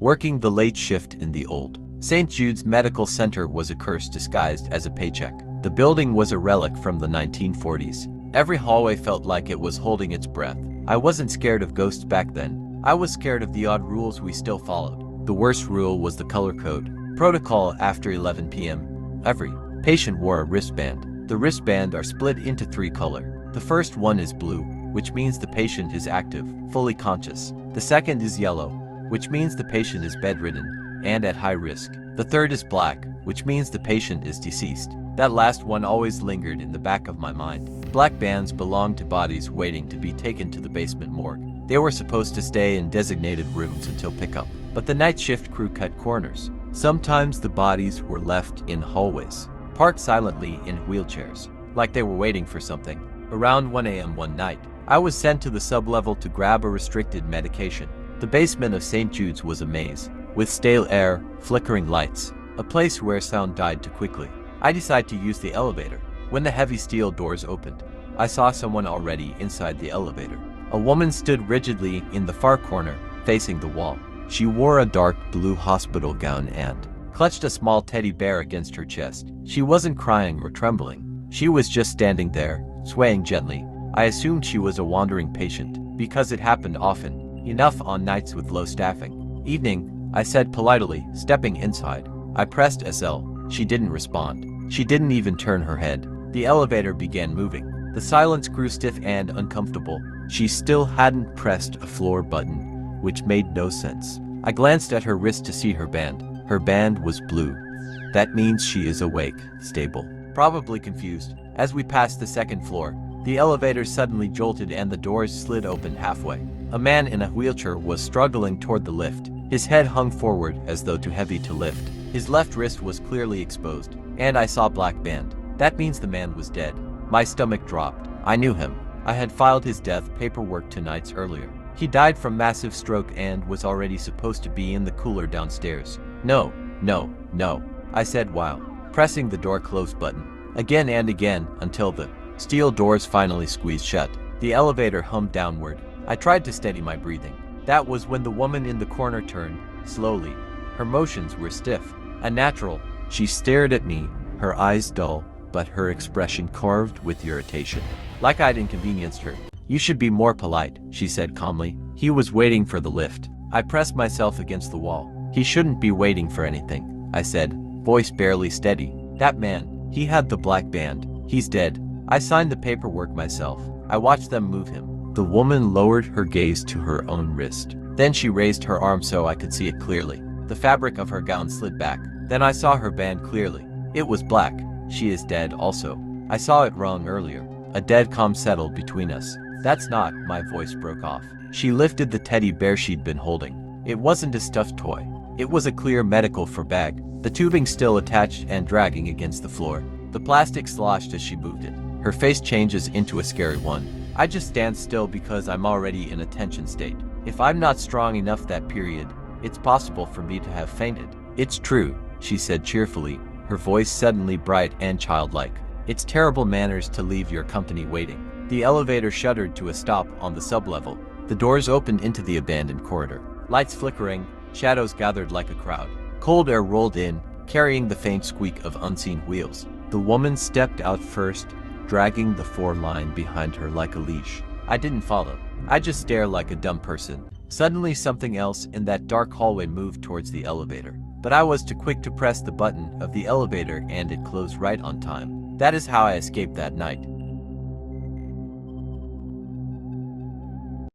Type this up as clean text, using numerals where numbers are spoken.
working the late shift in the old St. Jude's Medical Center was a curse disguised as a paycheck. The building was a relic from the 1940s. Every hallway felt like it was holding its breath. I wasn't scared of ghosts back then. I was scared of the odd rules we still followed. The worst rule was the color code. Protocol: after 11 p.m. every patient wore a wristband. The wristband are split into 3 colors. The first one is blue, which means the patient is active, fully conscious. The second is yellow, which means the patient is bedridden and at high risk. The third is black, which means the patient is deceased. That last one always lingered in the back of my mind. Black bands belonged to bodies waiting to be taken to the basement morgue. They were supposed to stay in designated rooms until pickup, but the night shift crew cut corners. Sometimes the bodies were left in hallways, parked silently in wheelchairs, like they were waiting for something. Around 1 a.m. one night, I was sent to the sublevel to grab a restricted medication. The basement of St. Jude's was a maze, with stale air, flickering lights, a place where sound died too quickly. I decided to use the elevator. When the heavy steel doors opened, I saw someone already inside the elevator. A woman stood rigidly in the far corner, facing the wall. She wore a dark blue hospital gown and clutched a small teddy bear against her chest. She wasn't crying or trembling. She was just standing there, swaying gently. I assumed she was a wandering patient, because it happened often, enough on nights with low staffing. "Evening," I said politely, stepping inside. I pressed SL. She didn't respond. She didn't even turn her head. The elevator began moving. The silence grew stiff and uncomfortable. She still hadn't pressed a floor button, which made no sense. I glanced at her wrist to see her band. Her band was blue. That means she is awake, stable. Probably confused. As we passed the second floor, the elevator suddenly jolted and the doors slid open halfway. A man in a wheelchair was struggling toward the lift. His head hung forward as though too heavy to lift. His left wrist was clearly exposed, and I saw black band. That means the man was dead. My stomach dropped. I knew him. I had filed his death paperwork 2 nights earlier. He died from massive stroke and was already supposed to be in the cooler downstairs. No, no, no, I said while pressing the door close button again and again until the steel doors finally squeezed shut. The elevator hummed downward. I tried to steady my breathing. That was when the woman in the corner turned, slowly. Her motions were stiff, unnatural. She stared at me, her eyes dull, but her expression carved with irritation, like I'd inconvenienced her. "You should be more polite," she said calmly. He was waiting for the lift. I pressed myself against the wall. "He shouldn't be waiting for anything," I said, voice barely steady. "That man, he had the black band. He's dead." I signed the paperwork myself. I watched them move him. The woman lowered her gaze to her own wrist. Then she raised her arm so I could see it clearly. The fabric of her gown slid back. Then I saw her band clearly. It was black. She is dead also. I saw it wrong earlier. A dead calm settled between us. "That's not," my voice broke off. She lifted the teddy bear she'd been holding. It wasn't a stuffed toy. It was a clear medical fur bag, the tubing still attached and dragging against the floor. The plastic sloshed as she moved it. Her face changes into a scary one. I just stand still because I'm already in a tension state. If I'm not strong enough that period, it's possible for me to have fainted. "It's true," she said cheerfully, her voice suddenly bright and childlike. "It's terrible manners to leave your company waiting." The elevator shuddered to a stop on the sublevel. The doors opened into the abandoned corridor. Lights flickering, shadows gathered like a crowd. Cold air rolled in, carrying the faint squeak of unseen wheels. The woman stepped out first, dragging the 4-line behind her like a leash. I didn't follow. I just stared like a dumb person. Suddenly something else in that dark hallway moved towards the elevator. But I was too quick to press the button of the elevator and it closed right on time. That is how I escaped that night.